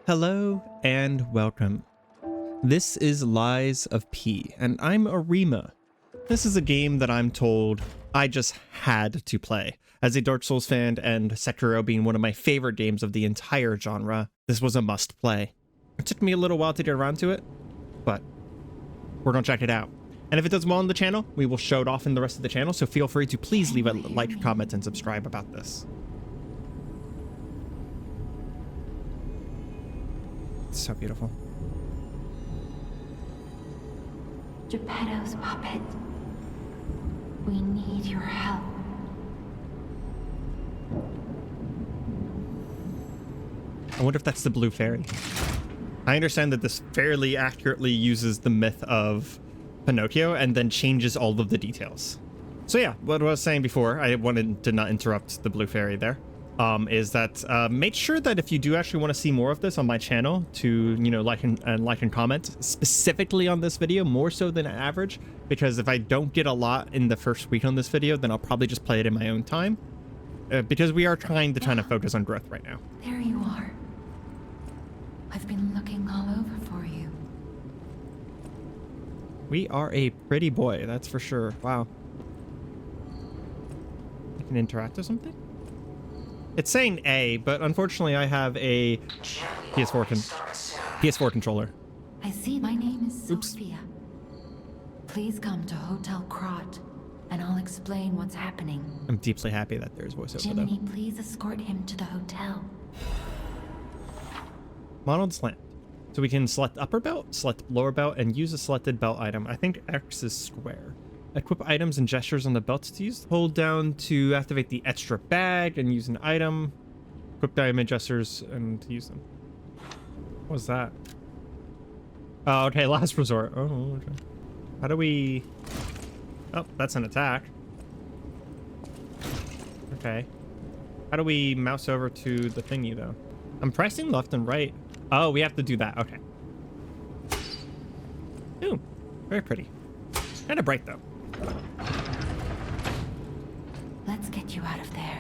Hello and welcome. This is Lies of P, and I'm Areima. This is a game that I'm told I just had to play. As a Dark Souls fan and Sekiro being one of my favorite games of the entire genre, this was a must play. It took me a little while to get around to it, but we're gonna check it out. And if it does well on the channel, we will show it off in the rest of the channel, so feel free to please leave a like, comment, and subscribe about this. It's so beautiful. Geppetto's puppet. We need your help. I wonder if that's the blue fairy. I understand that this fairly accurately uses the myth of Pinocchio and then changes all of the details. So yeah, what I was saying before, I wanted to not interrupt the blue fairy there, is that make sure that if you do actually want to see more of this on my channel, to like and comment specifically on this video, more so than average, because if I don't get a lot in the first week on this video, then I'll probably just play it in my own time, because we are trying to kind of focus on growth right now. There you are. I've been looking all over for you. We are a pretty boy, that's for sure. Wow. I can interact with something? It's saying A, but unfortunately I have a PS4 controller. I see. My name is Oops. Sophia. Please come to Hotel Krot, and I'll explain what's happening. I'm deeply happy that there's voiceover though. Jiminy, please escort him to the hotel. Monald's Land. So we can select upper belt, select lower belt, and use a selected belt item. I think X is square. Equip items and gestures on the belt to use. Hold down to activate the extra bag and use an item. Equip the item and gestures and use them. What was that? Oh, okay, last resort. Oh, okay. How do we... Oh, that's an attack. Okay. How do we mouse over to the thingy, though? I'm pressing left and right. Oh, we have to do that. Okay. Ooh, very pretty. Kind of bright, though. Let's get you out of there.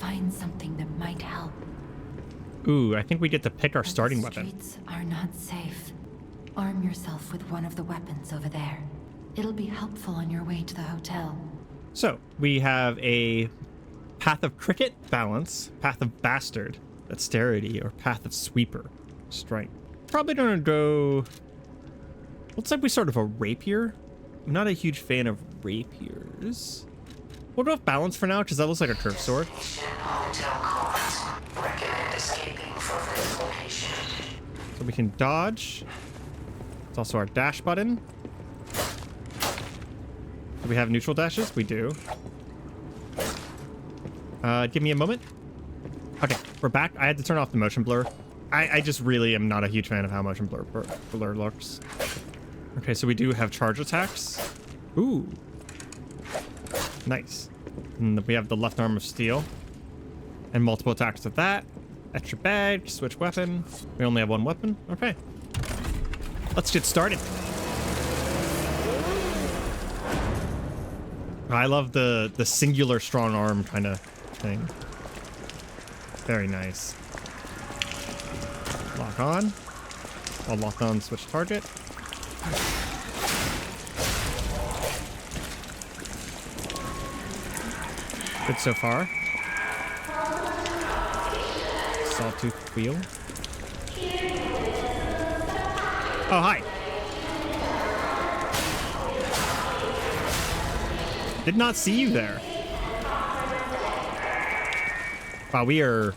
Find something that might help. Ooh, I think we get to pick our starting weapon. The streets are not safe. Arm yourself with one of the weapons over there. It'll be helpful on your way to the hotel. So, we have a Path of Cricket, Balance, Path of Bastard, Dexterity, or Path of Sweeper, Strength. Probably gonna go... Looks like we start with a Rapier. I'm not a huge fan of rapiers. We'll go with balance for now, because that looks like a curved sword. So we can dodge. It's also our dash button. Do we have neutral dashes? We do. Give me a moment. Okay, we're back. I had to turn off the motion blur. I just really am not a huge fan of how motion blur looks. Okay, so we do have charge attacks. Ooh. Nice. And we have the left arm of steel. And multiple attacks with that. Extra bag, switch weapon. We only have one weapon. Okay. Let's get started. I love the singular strong arm kind of thing. Very nice. Lock on. I'll lock on, switch target. Good so far. Sawtooth wheel. Oh, hi. Did not see you there. Wow, we are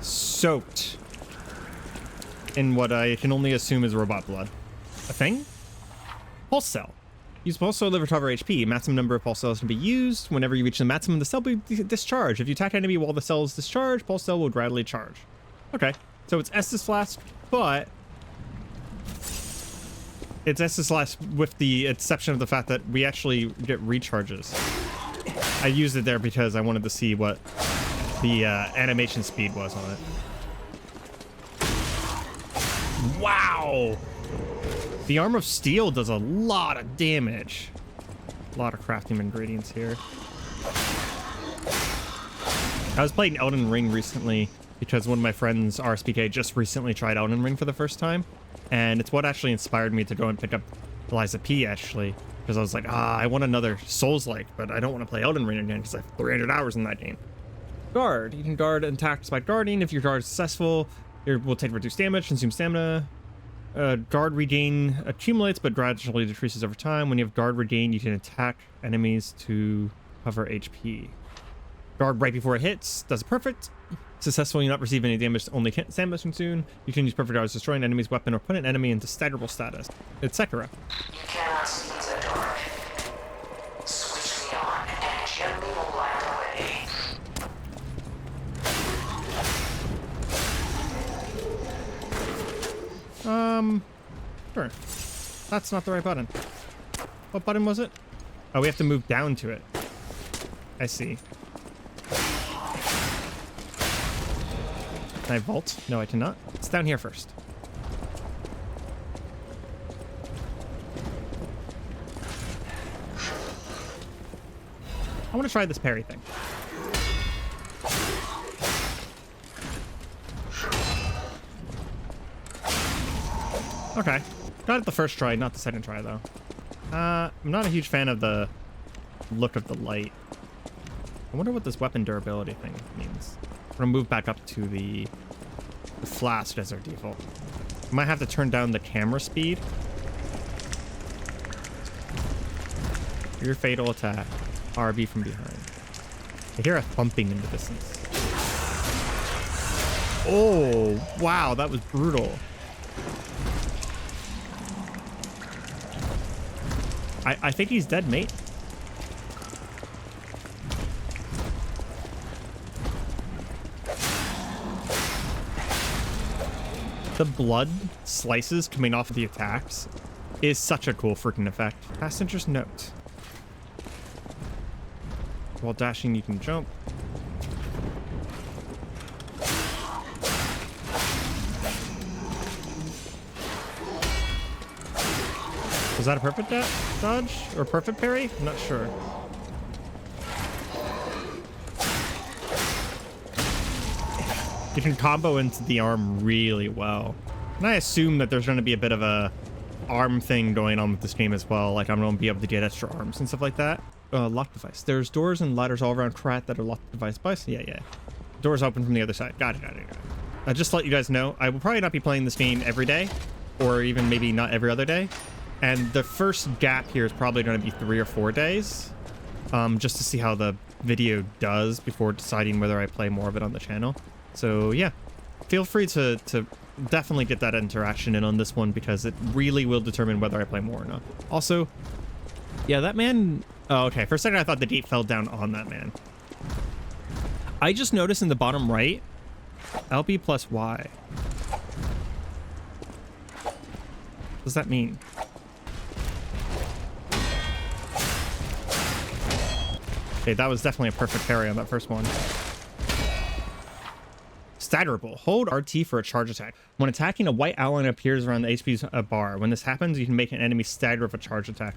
soaked in what I can only assume is robot blood. A thing? Pulse cell. Use pulse cell to recover HP. Maximum number of pulse cells can be used. Whenever you reach the maximum, the cell will be discharged. If you attack an enemy while the cell is discharged, pulse cell will gradually charge. Okay, so it's Estus Flask, but it's Estus Flask with the exception of the fact that we actually get recharges. I used it there because I wanted to see what the animation speed was on it. Wow! The Arm of Steel does a lot of damage. A lot of crafting ingredients here. I was playing Elden Ring recently, because one of my friends, RSPK, just recently tried Elden Ring for the first time. And it's what actually inspired me to go and pick up Eliza P, actually. Because I was like, I want another Souls-like, but I don't want to play Elden Ring again because I have 300 hours in that game. Guard. You can guard attacks by guarding. If your guard is successful, it will take reduced damage, consume stamina. Guard regain accumulates, but gradually decreases over time. When you have guard regain, you can attack enemies to cover HP. Guard right before it hits. Does it perfect. Successful, you not receive any damage, only stamina consumed. You can use perfect guards to destroy an enemy's weapon or put an enemy into staggerable status. It's SEKIRO. You cannot see the dark. Switch me on and gently light away. Sure. That's not the right button. What button was it? Oh, we have to move down to it. I see. Can I vault? No, I cannot. It's down here first. I want to try this parry thing. Okay. Got it the first try, not the second try, though. I'm not a huge fan of the look of the light. I wonder what this weapon durability thing means. I'm gonna move back up to the flask as our default. I might have to turn down the camera speed. Your fatal attack. RB from behind. I hear a thumping in the distance. Oh, wow, that was brutal. I think he's dead, mate. The blood slices coming off of the attacks is such a cool freaking effect. Passenger's note. While dashing, you can jump. Was that a perfect dodge or perfect parry? I'm not sure. You can combo into the arm really well. And I assume that there's going to be a bit of a arm thing going on with this game as well. Like I'm going to be able to get extra arms and stuff like that. Lock device. There's doors and ladders all around Krat that are locked device. Yeah. Doors open from the other side. Got it. Just to let you guys know, I will probably not be playing this game every day, or even maybe not every other day. And the first gap here is probably going to be 3 or 4 days, just to see how the video does before deciding whether I play more of it on the channel. So yeah, feel free to definitely get that interaction in on this one, because it really will determine whether I play more or not. Also, yeah, that man... Oh, okay. For a second, I thought the gate fell down on that man. I just noticed in the bottom right, LB plus Y. What does that mean? Okay, that was definitely a perfect parry on that first one. Staggerable. Hold RT for a charge attack. When attacking, a white outline appears around the HP's bar. When this happens, you can make an enemy stagger with a charge attack.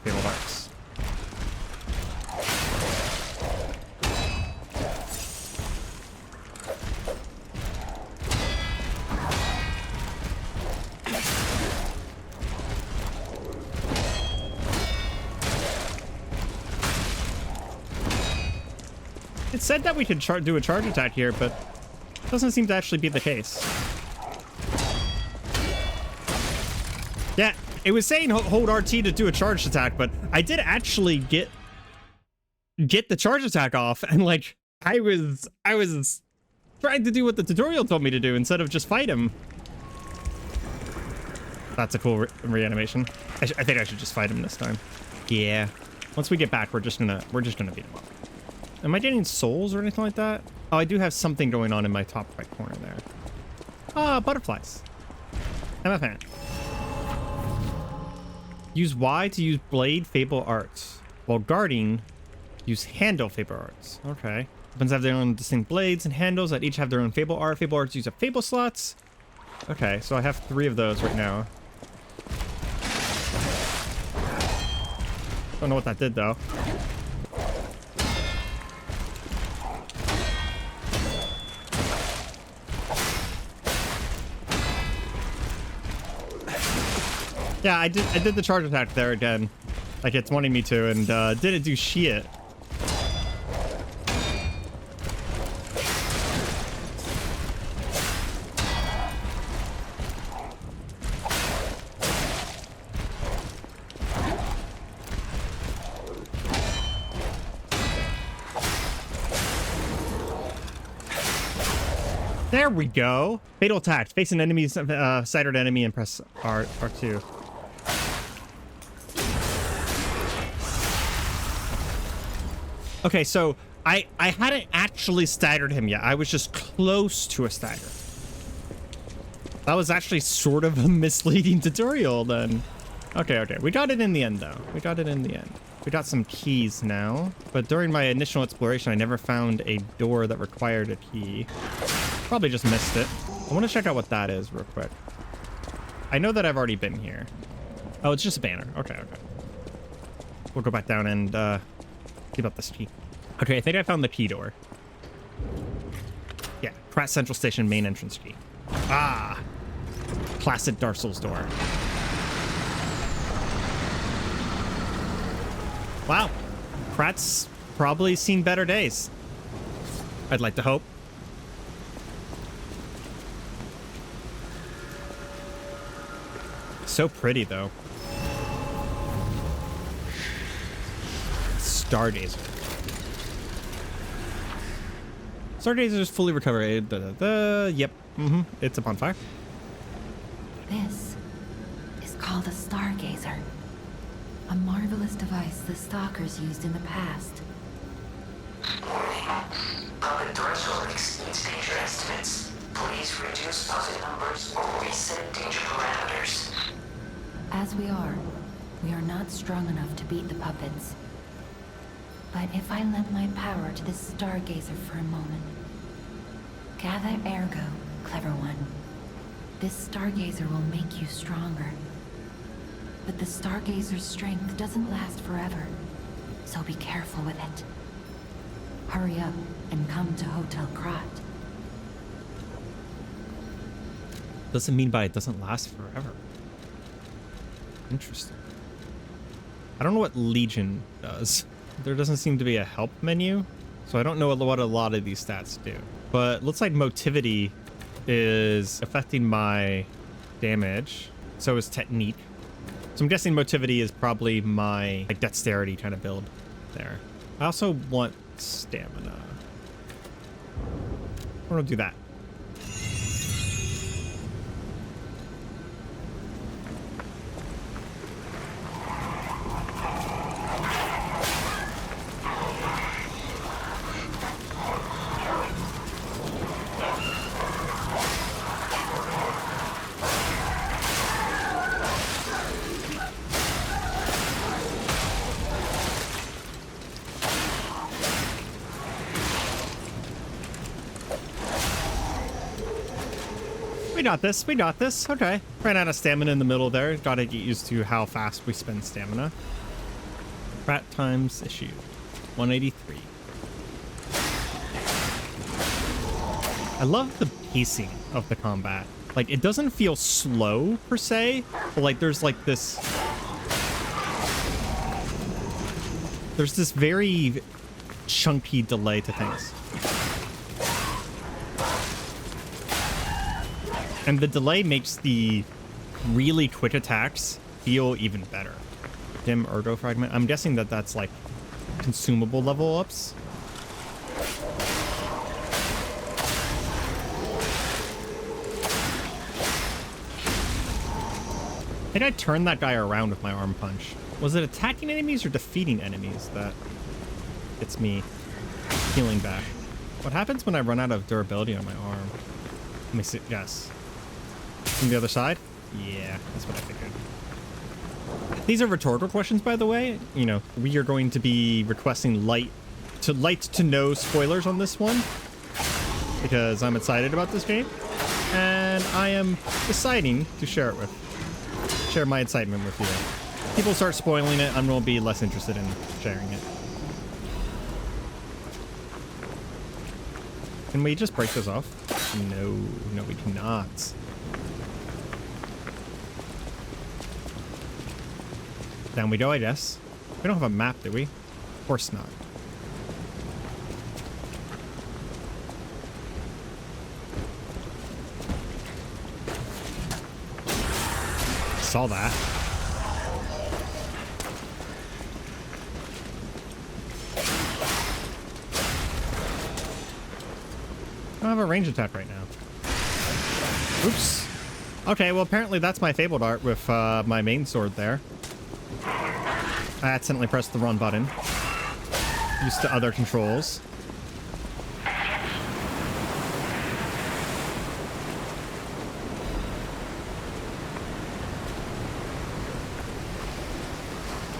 Fatal Darts. It said that we could do a charge attack here, but it doesn't seem to actually be the case. Yeah, it was saying hold RT to do a charge attack, but I did actually get the charge attack off, and like I was trying to do what the tutorial told me to do instead of just fight him. That's a cool reanimation. I think I should just fight him this time. Yeah. Once we get back, we're just gonna beat him up. Am I getting souls or anything like that? Oh, I do have something going on in my top right corner there. Ah, butterflies. I'm a fan. Use Y to use blade Fable Arts. While guarding, use handle Fable Arts. Okay. Weapons have their own distinct blades and handles that each have their own Fable Art. Fable Arts use up Fable slots. Okay, so I have 3 of those right now. Don't know what that did though. Yeah, I did the charge attack there again. Like it's wanting me to, and didn't do shit. There we go. Fatal attack. Face an enemy, sighted enemy, and press R2. Okay, so I hadn't actually staggered him yet. I was just close to a stagger. That was actually sort of a misleading tutorial then. Okay. We got it in the end, though. We got it in the end. We got some keys now. But during my initial exploration, I never found a door that required a key. Probably just missed it. I want to check out what that is real quick. I know that I've already been here. Oh, it's just a banner. Okay. We'll go back down and keep up this key. Okay, I think I found the key door. Yeah, Pratt Central Station main entrance key. Ah, classic Dark Souls door. Wow, Pratt's probably seen better days. I'd like to hope. So pretty, though. Stargazer. Stargazer is fully recovered. Yep. It's up on fire. This is called a Stargazer. A marvelous device the stalkers used in the past. Warning. Puppet threshold exceeds danger estimates. Please reduce puppet numbers or reset danger parameters. As we are not strong enough to beat the puppets. But if I lend my power to this Stargazer for a moment. Gather ergo, clever one. This Stargazer will make you stronger. But the Stargazer's strength doesn't last forever, so be careful with it. Hurry up and come to Hotel Krat. Doesn't mean by it doesn't last forever. Interesting. I don't know what Legion does. There doesn't seem to be a help menu, so I don't know what a lot of these stats do. But looks like motivity is affecting my damage. So is technique. So I'm guessing motivity is probably my like dexterity kind of build there. I also want stamina. I'm gonna do that. We got this. Okay. Ran out of stamina in the middle there. Gotta get used to how fast we spend stamina. Rat times issue. 183. I love the pacing of the combat. Like, it doesn't feel slow, per se, but, like, there's, like, this... There's this very chunky delay to things. And the delay makes the really quick attacks feel even better. Dim Ergo Fragment. I'm guessing that that's like consumable level ups. I think I turned that guy around with my arm punch. Was it attacking enemies or defeating enemies that gets me healing back? What happens when I run out of durability on my arm? Let me see. Yes. From the other side? Yeah, that's what I figured. These are rhetorical questions, by the way. You know, we are going to be requesting light to no spoilers on this one because I'm excited about this game and I am deciding to share my excitement with you. If people start spoiling it, I'm going to be less interested in sharing it. Can we just break this off? No, we cannot. Down we go, I guess. We don't have a map, do we? Of course not. Saw that. I don't have a range attack right now. Oops. Okay, well apparently that's my fabled art with my main sword there. I accidentally pressed the wrong button. Used to other controls.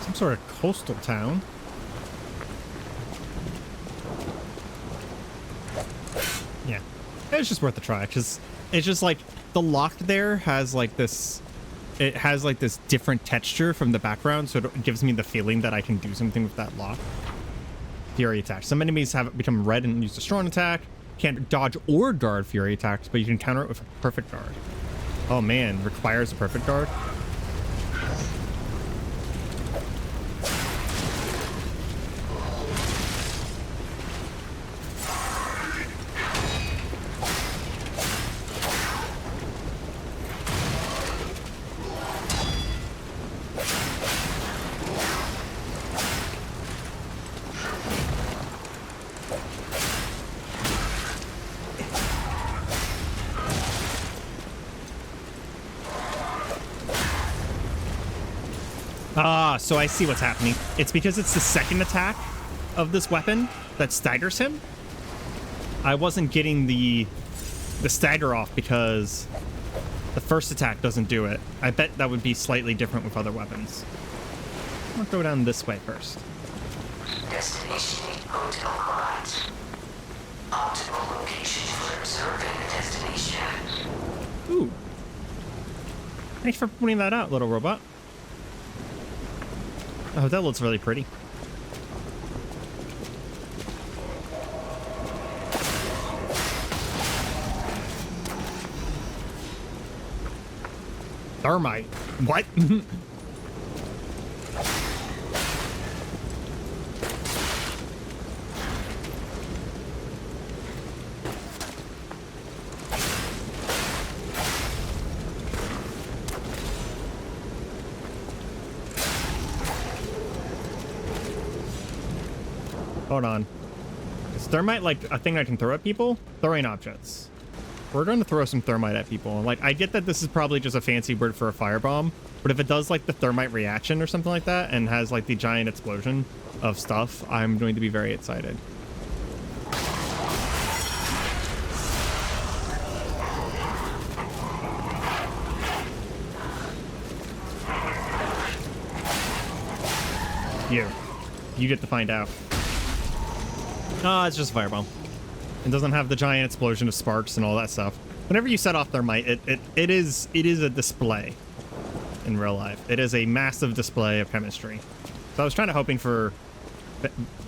Some sort of coastal town. Yeah. It's just worth a try, because it's just like the lock there has like this, it has like this different texture from the background, so it gives me the feeling that I can do something with that lock. Fury attack. Some enemies have become red and use a strong attack. Can't dodge or guard fury attacks, but you can counter it with a perfect guard. Oh man, requires a perfect guard. So I see what's happening. It's because it's the second attack of this weapon that staggers him. I wasn't getting the stagger off because the first attack doesn't do it. I bet that would be slightly different with other weapons. I'll go down this way first. Destination Hotel Quad. Optimal location for observing the destination. Ooh. Thanks for pointing that out, little robot. Oh, that looks really pretty. Thermite. What? Hold on. Is thermite like a thing I can throw at people? Throwing objects. We're going to throw some thermite at people. Like, I get that this is probably just a fancy word for a firebomb, but if it does like the thermite reaction or something like that and has like the giant explosion of stuff, I'm going to be very excited. You get to find out. Oh, it's just a firebomb. It doesn't have the giant explosion of sparks and all that stuff. Whenever you set off thermite, it is a display in real life. It is a massive display of chemistry. So I was kind of hoping for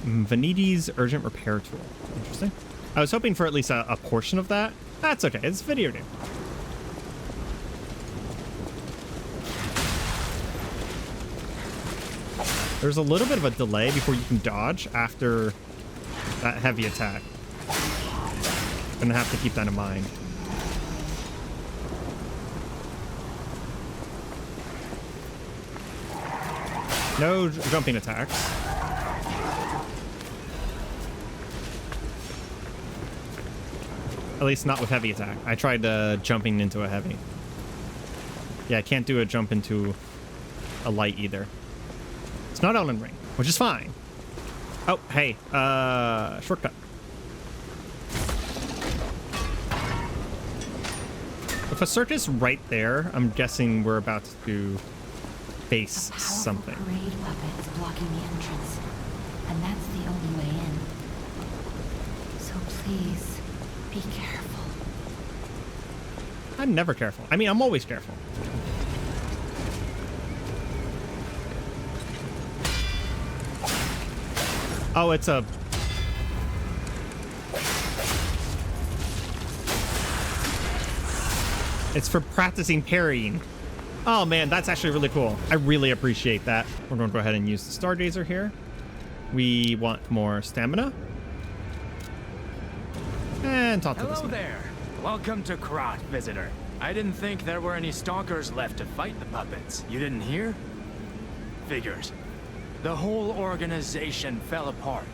Vaniti's urgent repair tool. Interesting. I was hoping for at least a portion of that. That's okay. It's a video game. There's a little bit of a delay before you can dodge after that heavy attack. Gonna have to keep that in mind. No jumping attacks. At least not with heavy attack. I tried jumping into a heavy. Yeah, I can't do a jump into a light either. It's not Elden Ring, which is fine. Oh, hey, shortcut. If a circus right there, I'm guessing we're about to face something. A parade puppet is blocking the entrance, and that's the only way in. So please, be careful. I'm never careful. I mean, I'm always careful. Oh, it's a... It's for practicing parrying. Oh man, that's actually really cool. I really appreciate that. We're going to go ahead and use the Stargazer here. We want more stamina. And talk to this Hello man. there. Welcome to Krat, visitor. I didn't think there were any stalkers left to fight the puppets. You didn't hear? Figures. The whole organization fell apart.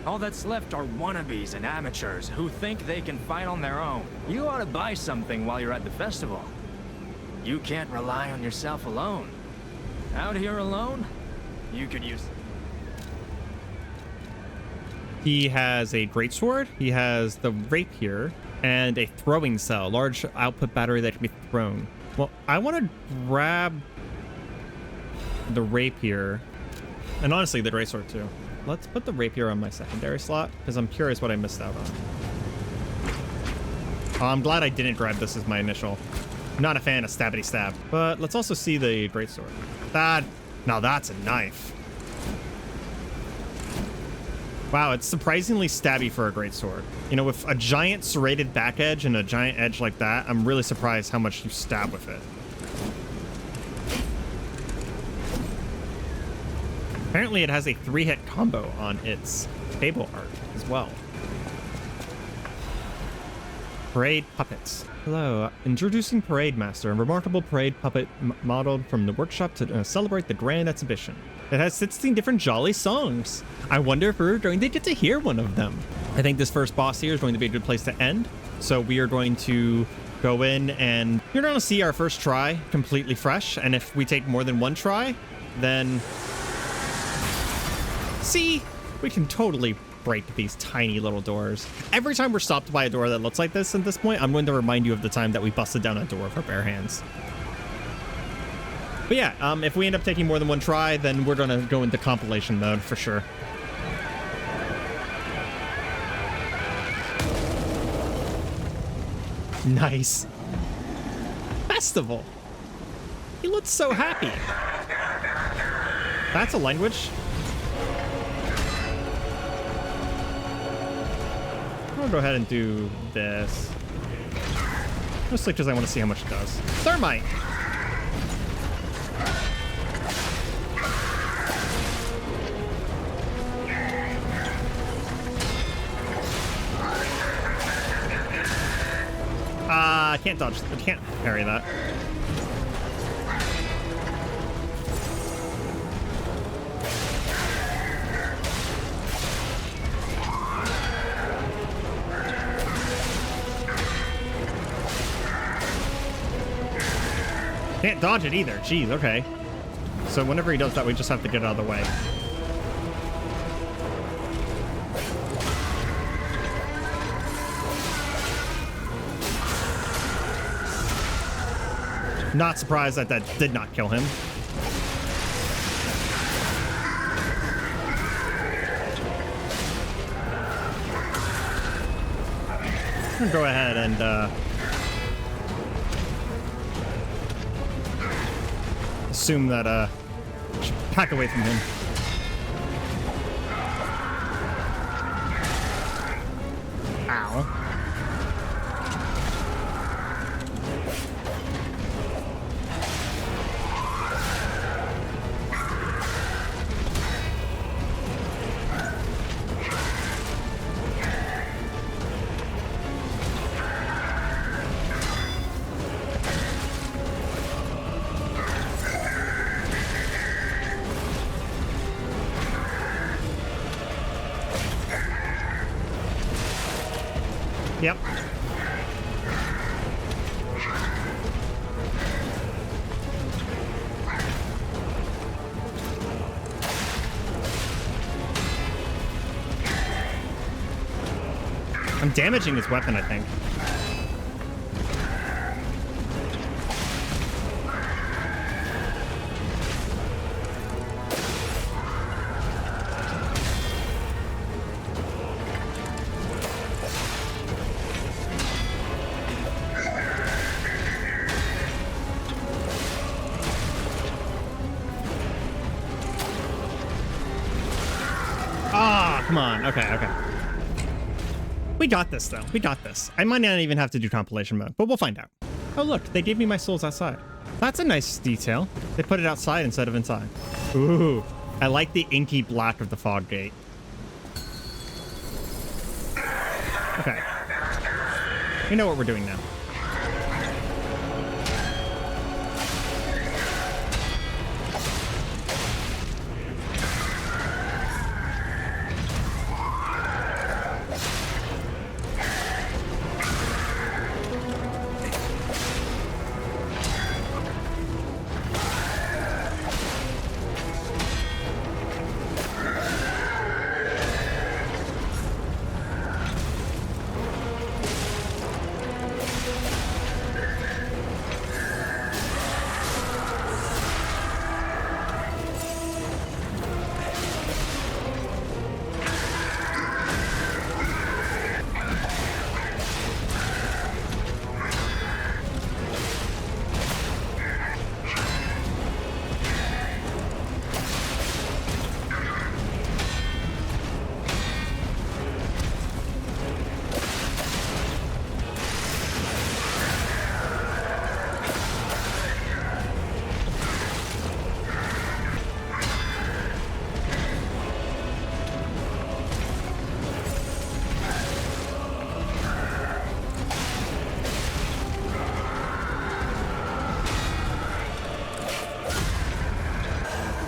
All that's left are wannabes and amateurs who think they can fight on their own. You ought to buy something while you're at the festival. You can't rely on yourself alone. Out here alone, you could use... He has a greatsword, he has the rapier, and a throwing cell, large output battery that can be thrown. Well, I want to grab the rapier, and honestly, the greatsword too. Let's put the rapier on my secondary slot, because I'm curious what I missed out on. Oh, I'm glad I didn't grab this as my initial. I'm not a fan of stabbity stab, but let's also see the greatsword. Now that's a knife. Wow, it's surprisingly stabby for a greatsword. You know, with a giant serrated back edge and a giant edge like that, I'm really surprised how much you stab with it. Apparently it has a 3-hit combo on its Fable art as well. Parade puppets. Hello, introducing Parade Master, a remarkable parade puppet modeled from the workshop to celebrate the grand exhibition. It has 16 different jolly songs. I wonder if we're going to get to hear one of them. I think this first boss here is going to be a good place to end. So we are going to go in and you're going to see our first try completely fresh. And if we take more than one try, then see, we can totally break these tiny little doors. Every time we're stopped by a door that looks like this at this point, I'm going to remind you of the time that we busted down a door with our bare hands. But yeah, if we end up taking more than one try, then we're going to go into compilation mode for sure. Nice. Festival. He looks so happy. That's a language. I'll go ahead and do this. Mostly because I want to see how much it does. Thermite. I can't dodge. I can't parry that. Can't dodge it either. Jeez, okay. So whenever he does that, we just have to get out of the way. Not surprised that that did not kill him. I'm gonna go ahead and assume that should back away from him. Ow. Yep. I'm damaging his weapon, I think. Ah, come on. Okay, okay. We got this, though. We got this. I might not even have to do compilation mode, but we'll find out. Oh, look. They gave me my souls outside. That's a nice detail. They put it outside instead of inside. Ooh, I like the inky black of the fog gate. Okay. We know what we're doing now.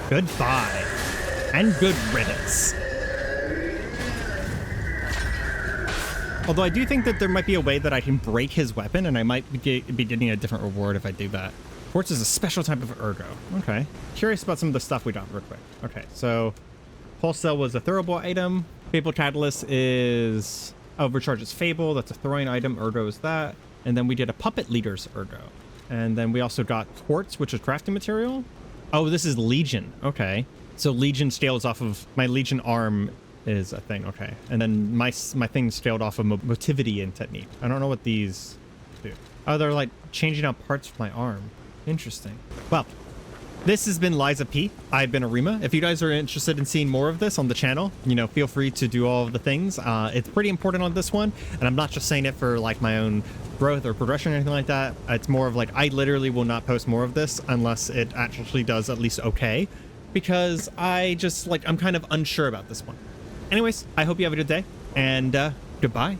Goodbye. And good riddance. Although I do think that there might be a way that I can break his weapon, and I might be getting a different reward if I do that. Quartz is a special type of ergo. Okay. Curious about some of the stuff we got real quick. Okay, so Pulse Cell was a throwable item. Fable Catalyst is... Oh, recharges Fable. That's a throwing item. Ergo is that. And then we did a Puppet Leader's ergo. And then we also got Quartz, which is crafting material. Oh, this is Legion. Okay. So Legion scales off of... My Legion arm is a thing. Okay. And then my thing scaled off of motivity and technique. I don't know what these do. Oh, they're like changing out parts of my arm. Interesting. Well, this has been Liza P. I've been Areima. If you guys are interested in seeing more of this on the channel, you know, feel free to do all of the things. It's pretty important on this one. And I'm not just saying it for like my own growth or progression or anything like that. It's more of like, I literally will not post more of this unless it actually does at least okay, because I just like, I'm kind of unsure about this one. Anyways, I hope you have a good day, and goodbye.